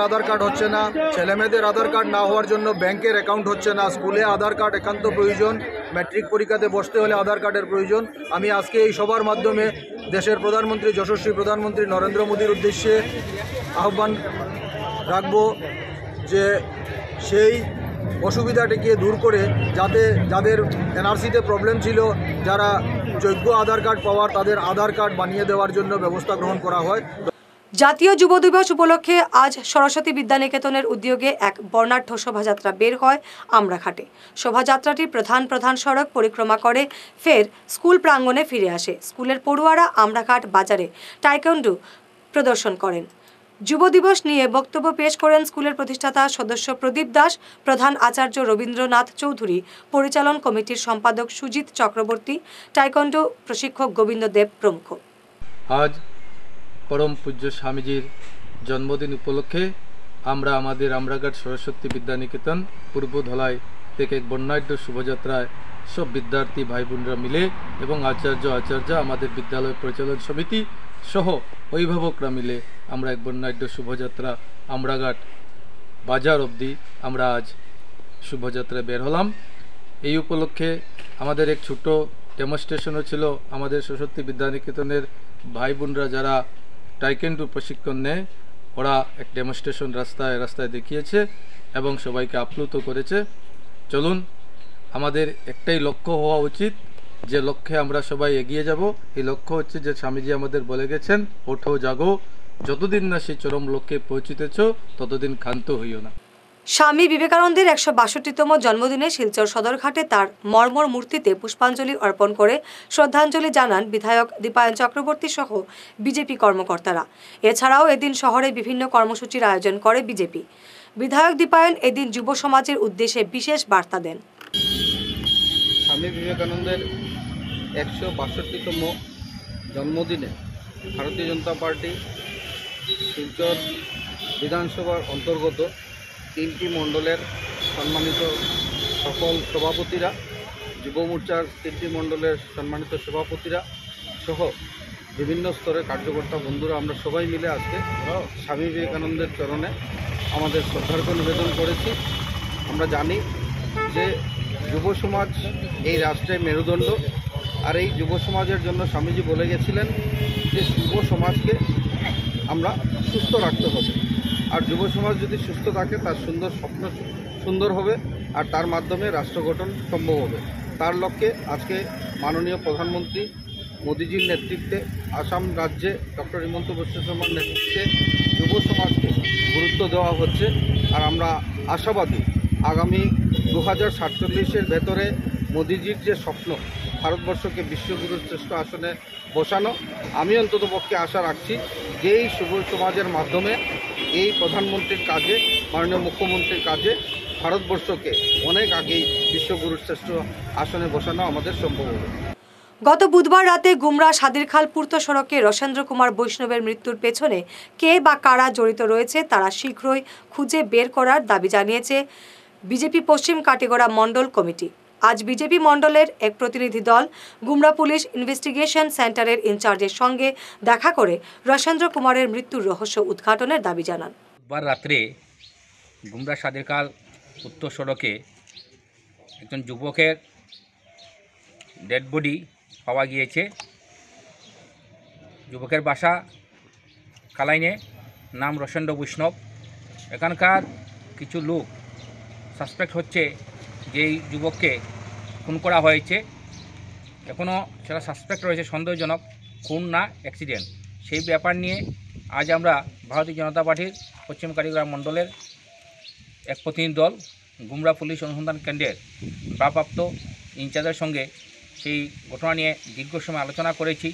আধার কার্ড হচ্ছে না, ছেলেমেয়েদের আধার কার্ড না হওয়ার জন্য ব্যাংকের অ্যাকাউন্ট হচ্ছে না। স্কুলে আধার কার্ড একান্ত প্রয়োজন, ম্যাট্রিক পরীক্ষাতে বসতে হলে আধার কার্ডের প্রয়োজন। আমি আজকে এই সভার মাধ্যমে দেশের প্রধানমন্ত্রী, যশস্বী প্রধানমন্ত্রী নরেন্দ্র মোদীর উদ্দেশ্যে আহ্বান রাখব যে সেই অসুবিধাটিকে দূর করে যাতে যাদের এনআরসিতে প্রবলেম ছিল, যারা যোগ্য আধার কার্ড পাওয়ার, তাদের আধার কার্ড বানিয়ে দেওয়ার জন্য ব্যবস্থা গ্রহণ করা হয়। জাতীয় যুব দিবস উপলক্ষে আজ সরস্বতী বিদ্যানিকেতনের উদ্যোগে এক বর্ণাঢ্য শোভাযাত্রা বের হয় আমরাঘাটে। শোভাযাত্রাটি প্রধান সড়ক পরিক্রমা করে ফের স্কুল প্রাঙ্গণে ফিরে আসে। স্কুলের পড়ুয়ারা আমরাঘাট বাজারে টাইকোয়ান্ডো প্রদর্শন করেন। যুব দিবস নিয়ে বক্তব্য পেশ করেন স্কুলের প্রতিষ্ঠাতা সদস্য প্রদীপ দাস, প্রধান আচার্য রবীন্দ্রনাথ চৌধুরী, পরিচালন কমিটির সম্পাদক সুজিত চক্রবর্তী, টাইকোয়ান্ডো প্রশিক্ষক গোবিন্দ দেব প্রমুখ। আজ পরম পূজ্য স্বামীজির জন্মদিন উপলক্ষে আমরা আমাদের আমরাঘাট সরস্বতী বিদ্যানিকেতন পূর্ব ধলাই থেকে এক বর্ণাঢ্য শোভাযাত্রায় সব বিদ্যার্থী ভাই বোনরা মিলে এবং আচার্য আমাদের বিদ্যালয় পরিচালন সমিতি সহ অভিভাবকরা মিলে আমরা এক বর্ণাঢ্য শুভযাত্রা আমরাঘাট বাজার অবধি আমরা আজ শুভযাত্রায় বের হলাম। এই উপলক্ষে আমাদের এক ছোট ডেমনস্ট্রেশনও ছিল। আমাদের সরস্বতী বিদ্যানিকেতনের ভাই বোনরা যারা টাইকেন্ডু প্রশিক্ষণ নেয় ওরা এক ডেমনস্ট্রেশন রাস্তায় রাস্তায় দেখিয়েছে এবং সবাইকে আপ্লুত করেছে। চলুন, আমাদের একটাই লক্ষ্য হওয়া উচিত, যে লক্ষ্যে আমরা সবাই এগিয়ে যাব। এই লক্ষ্য হচ্ছে যে স্বামীজি আমাদের বলে গেছেন, ওঠো জাগো, যতদিন না সেই চরম লক্ষ্যে পৌঁছিতেছ ততদিন ক্ষান্ত হইও না। স্বামী বিবেকানন্দের ১৬২তম জন্মদিনে শিলচর সদরঘাটে তার মর্মর মূর্তিতে পুষ্পাঞ্জলি অর্পণ করে শ্রদ্ধাঞ্জলি জানান বিধায়ক দীপায়ন চক্রবর্তী সহ বিজেপি কর্মকর্তারা। এছাড়াও এদিন শহরে বিভিন্ন কর্মসূচির আয়োজন করে বিজেপি। বিধায়ক দীপায়ন এদিন যুব সমাজের উদ্দেশ্যে বিশেষ বার্তা দেন। স্বামী বিবেকানন্দের ১৬২তম জন্মদিনে ভারতীয় জনতা পার্টি শিলচর বিধানসভার অন্তর্গত 3টি মণ্ডলের সম্মানিত সকল সভাপতিরা, যুব মোর্চার 3টি মণ্ডলের সম্মানিত সভাপতিরা সহ বিভিন্ন স্তরের কার্যকর্তা বন্ধুরা আমরা সবাই মিলে আজকে স্বামী বিবেকানন্দের চরণে আমাদের শ্রদ্ধার্ঘ্য নিবেদন করেছি। আমরা জানি যে যুব সমাজ এই রাষ্ট্রের মেরুদণ্ড, আর এই যুব সমাজের জন্য স্বামীজি বলে গেছিলেন যে যুব সমাজকে আমরা সুস্থ রাখতে হবে, আর যুব সমাজ যদি সুস্থ থাকে তার সুন্দর স্বপ্ন সুন্দর হবে, আর তার মাধ্যমে রাষ্ট্র গঠন সম্ভব হবে। তার লক্ষ্যে আজকে মাননীয় প্রধানমন্ত্রী মোদিজির নেতৃত্বে আসাম রাজ্যে ডক্টর হিমন্ত বিশ্ব শর্মার নেতৃত্বে যুব সমাজকে গুরুত্ব দেওয়া হচ্ছে। আর আমরা আশাবাদী আগামী 2047-এর ভেতরে মোদিজির যে স্বপ্ন ভারতবর্ষকে বিশ্বগুরুর শ্রেষ্ঠ আসনে বসানো, আমি অন্ততপক্ষে আশা রাখছি যে এই যুব সমাজের মাধ্যমে এই প্রধানমন্ত্রীর কাজে, মাননীয় মুখ্যমন্ত্রীর কাজে ভারতবর্ষকে অনেক আগেই বিশ্বগুরুর শ্রেষ্ঠ আসনে বসানো আমাদের সম্ভব হবে। গত বুধবার রাতে গুমরা সাদিরখাল পূর্ত সড়কে রসেন্দ্র কুমার বৈষ্ণবের মৃত্যুর পেছনে কে বা কারা জড়িত রয়েছে তারা শীঘ্রই খুঁজে বের করার দাবি জানিয়েছে বিজেপি পশ্চিম কাটিগড়া মণ্ডল কমিটি। আজ বিজেপি মণ্ডলের এক প্রতিনিধি দল গুমরা পুলিশ ইনভেস্টিগেশন সেন্টারের ইনচার্জের সঙ্গে দেখা করে রসেন্দ্র কুমারের মৃত্যুর রহস্য উদ্ঘাটনের দাবি জানান। বুধবার রাত্রে গুমরা সাদিরখাল উত্তর সড়কে একজন যুবকের ডেড বডি পাওয়া গিয়েছে। যুবকের বাসা কালাইনে, নাম রসেন্দ্র বৈষ্ণব। এখানকার কিছু লোক সাসপেক্ট হচ্ছে যে এই যুবককে খুন করা হয়েছে। এখনও সেটা সাসপেক্ট রয়েছে, সন্দেহজনক খুন না অ্যাক্সিডেন্ট। সেই ব্যাপার নিয়ে আজ আমরা ভারতীয় জনতা পার্টির পশ্চিম কাটিগড়া মণ্ডলের এক প্রতিনিধি দল গুমরা পুলিশ অনুসন্ধান কেন্দ্রের ভারপ্রাপ্ত ইনচার্জের সঙ্গে সেই ঘটনা নিয়ে দীর্ঘ সময় আলোচনা করেছি।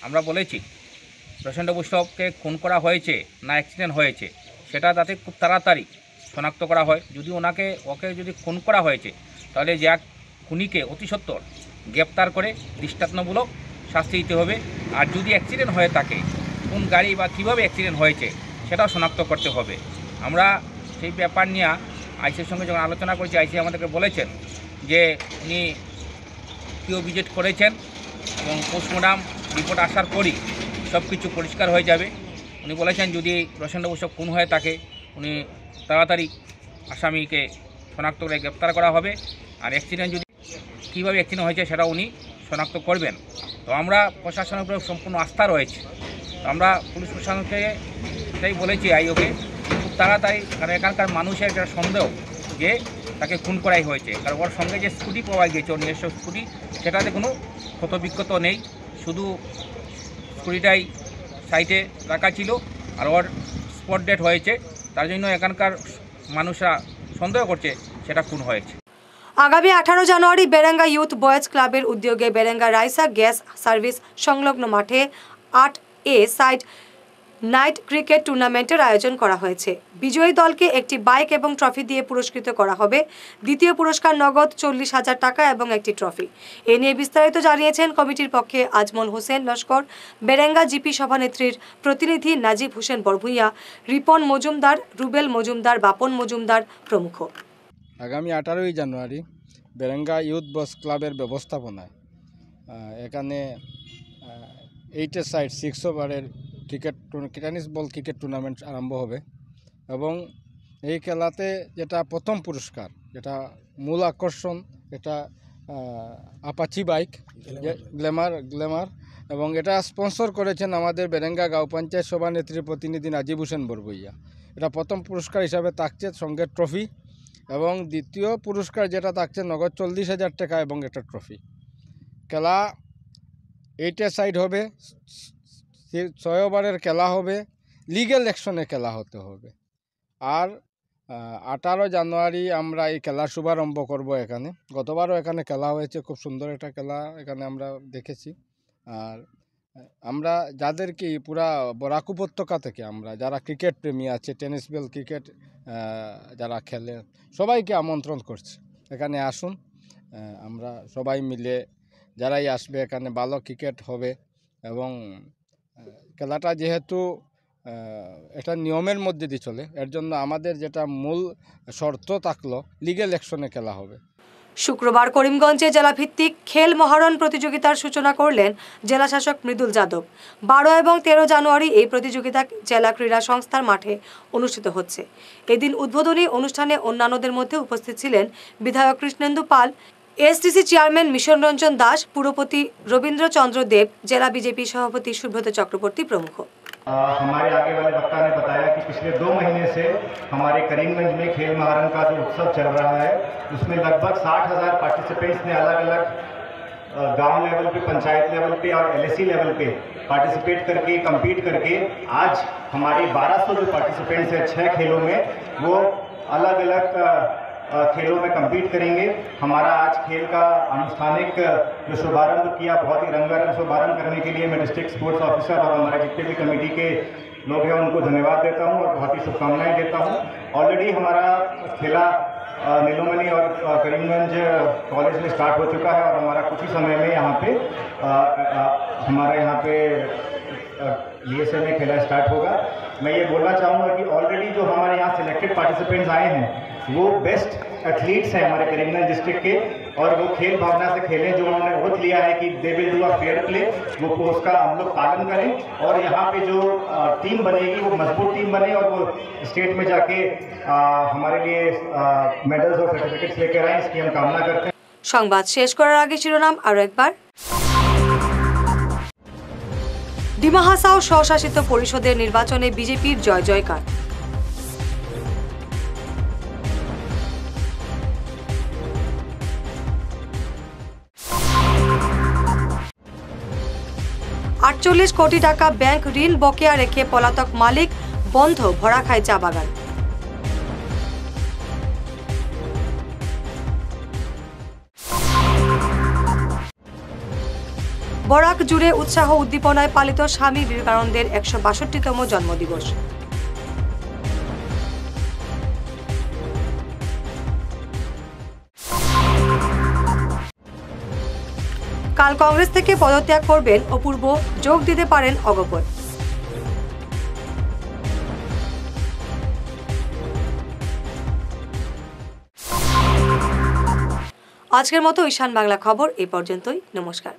আমরা বলেছি রসেন্দ্র বৈষ্ণবকে খুন করা হয়েছে না অ্যাক্সিডেন্ট হয়েছে সেটা যাতে খুব তাড়াতাড়ি শনাক্ত করা হয়। যদি ওকে যদি খুন করা হয়েছে তাহলে যা খুনিকে অতি সত্বর গ্রেপ্তার করে দৃষ্টান্তমূলক শাস্তি দিতে হবে। আর যদি অ্যাক্সিডেন্ট হয়ে থাকে কোন গাড়ি বা কীভাবে অ্যাক্সিডেন্ট হয়েছে সেটাও শনাক্ত করতে হবে। আমরা সেই ব্যাপার নিয়ে আইসির সঙ্গে যখন আলোচনা করেছি, আইসি আমাদেরকে বলেছেন যে উনি কেউ ভিজিট করেছেন এবং পোস্টমর্টম রিপোর্ট আসার পরই সব কিছু পরিষ্কার হয়ে যাবে। উনি বলেছেন যদি রসেন্দ্র বৈষ্ণব খুন হয়ে থাকে উনি তাড়াতাড়ি আসামিকে শনাক্ত করে গ্রেপ্তার করা হবে। আর অ্যাক্সিডেন্ট যদি কীভাবে অ্যাক্সিডেন্ট হয়েছে সেটা উনি শনাক্ত করবেন। তো আমরা প্রশাসনের উপরে সম্পূর্ণ আস্থা রয়েছে। তো আমরা পুলিশ প্রশাসনকে এটাই বলেছি আইওকে খুব তাড়াতাড়ি, কারণ এখানকার মানুষের একটা সন্দেহ যে তাকে খুন করাই হয়েছে। কারণ ওর সঙ্গে যে স্কুটি পাওয়া গিয়েছে, ওর নিজস্ব স্কুটি, সেটাতে কোনো ক্ষতবিক্ষত নেই, শুধু স্কুটিটাই সাইডে রাখা ছিল আর ওর স্পট ডেট হয়েছে। তার জন্য এখানকার মানুষরা সন্দেহ করছে সেটা খুন হয়েছে। আগামী 18 জানুয়ারি বেরেঙ্গা ইউথ বয়েজ ক্লাবের উদ্যোগে বেরেঙ্গা রাইসা গ্যাস সার্ভিস সংলগ্ন মাঠে 8A সাইড নাইট ক্রিকেট টুর্নামেন্টের আয়োজন করা হয়েছে। বিজয়ী দলকে একটি বাইক এবং ট্রফি দিয়ে পুরস্কৃত করা হবে। দ্বিতীয় পুরস্কার নগদ 40,000 টাকা এবং একটি ট্রফি। এ নিয়ে বিস্তারিত জানিয়েছেন কমিটির পক্ষে আজমল হোসেন লস্কর, বেরেঙ্গা জিপি সভানেত্রীর প্রতিনিধি নাজিব হোসেন বরভুইয়া, রিপন মজুমদার, রুবেল মজুমদার, বাপন মজুমদার প্রমুখ। আগামী 18 জানুয়ারি বেরেঙ্গা ইউথ বয়েজ ক্লাবের ব্যবস্থাপনায় এখানে 8 সাইড 6 ওভারের টেনিস বল ক্রিকেট টুর্নামেন্ট আরম্ভ হবে এবং এই খেলাতে যেটা প্রথম পুরস্কার, যেটা মূল আকর্ষণ, এটা আপাচি বাইক গ্ল্যামার এবং এটা স্পন্সর করেছেন আমাদের বেরেঙ্গা গাঁও পঞ্চায়েত সভানেত্রীর প্রতিনিধি নাজিব হোসেন বরবইয়া। এটা প্রথম পুরস্কার হিসাবে থাকছে সঙ্গে ট্রফি এবং দ্বিতীয় পুরস্কার যেটা থাকছে নগদ 40,000 টাকা এবং একটা ট্রফি। খেলা 8 সাইড হবে, 6 ওভারের খেলা হবে, লিগ্যাল অ্যাকশনে খেলা হতে হবে। আর 18 জানুয়ারি আমরা এই খেলার শুভারম্ভ করব এখানে। গতবারও এখানে খেলা হয়েছে, খুব সুন্দর একটা খেলা এখানে আমরা দেখেছি। আর আমরা যাদেরকে পুরা বরাক উপত্যকা থেকে আমরা যারা ক্রিকেট প্রেমী আছে, টেনিস বল ক্রিকেট যারা খেলে, সবাইকে আমন্ত্রণ করছি এখানে আসুন। আমরা সবাই মিলে যারাই আসবে এখানে ভালো ক্রিকেট হবে এবং খেলাটা যেহেতু এটা নিয়মের মধ্যে দিয়ে চলে, এর জন্য আমাদের যেটা মূল শর্ত থাকলো লিগ্যাল অ্যাকশনে খেলা হবে। শুক্রবার করিমগঞ্জে জেলাভিত্তিক খেল মহারণ প্রতিযোগিতার সূচনা করলেন জেলা শাসক মৃদুল যাদব। 12 এবং 13 জানুয়ারি এই প্রতিযোগিতা জেলা ক্রীড়া সংস্থার মাঠে অনুষ্ঠিত হচ্ছে। এদিন উদ্বোধনী অনুষ্ঠানে অন্যান্যদের মধ্যে উপস্থিত ছিলেন বিধায়ক কৃষ্ণেন্দু পাল, এসটিসি চেয়ারম্যান মিশন রঞ্জন দাস, পুরপতি রবীন্দ্রচন্দ্র দেব, জেলা বিজেপি সভাপতি সুব্রত চক্রবর্তী प्रमुख। हमारे आगे वाले वक्ता ने बताया कि पिछले 2 महीने से हमारे करीमगंज में खेल महारन का जो उत्सव चल रहा है, उसमें लगभग 60,000 पार्टिसिपेंट्स ने अलग अलग गांव लेवल पे, पंचायत लेवल पे और एलएसी लेवल पे पार्टिसिपेट करके, कम्पीट करके आज हमारे 1200 जो पार्टिसिपेंट्स हैं 6 खेलों में, वो अलग अलग खेलों में कम्पीट करेंगे। हमारा आज खेल का आनुष्ठानिक जो शुभारंभ किया, बहुत ही रंगारंग शुभारंभ करने के लिए मैं डिस्ट्रिक्ट स्पोर्ट्स ऑफिसर और हमारे जितने भी कमेटी के लोग हैं उनको धन्यवाद देता हूं और बहुत ही शुभकामनाएं देता हूं। ऑलरेडी हमारा खेला नीलोमणि और करीमगंज कॉलेज में स्टार्ट हो चुका है और हमारा कुछ ही समय में यहाँ पे हमारे यहाँ पे बीएसए में खेला स्टार्ट होगा। मैं ये बोलना चाहूँगा कि ऑलरेडी जो हमारे यहाँ सिलेक्टेड पार्टिसिपेंट्स आए हैं वो बेस्ट एथलीट्स हैं हमारे करीमगंज डिस्ट्रिक्ट के, और वो खेल भावना से खेलें। जो उन्होंने ओथ लिया है कि they will do a fair play, वो उसका हम लोग पालन करें और यहाँ पे जो टीम बनेगी वो मजबूत टीम बने और वो स्टेट में जाके हमारे लिए मेडल्स और सर्टिफिकेट्स लेकर आए, इसकी हम कामना करते हैं। সংবাদ শেষ করার আগে শিরোনাম আরো একবার। ডিমা হাসাও স্বশাসিত পরিষদের নির্বাচনে বিজেপির জয় জয়কার। $48 কোটি টাকা ব্যাংক ঋণ বকেয়া রেখে পলাতক মালিক, বন্ধ ভরা খায় চা বাগান। বরাক জুড়ে উৎসাহ উদ্দীপনায় পালিত স্বামী বিবেকানন্দের 162তম জন্মদিবস। কাল কংগ্রেস থেকে পদত্যাগ করবেন অপূর্ব, যোগ দিতে পারেন অগপর। আজকের মতো ঈশান বাংলা খবর এই পর্যন্তই। নমস্কার।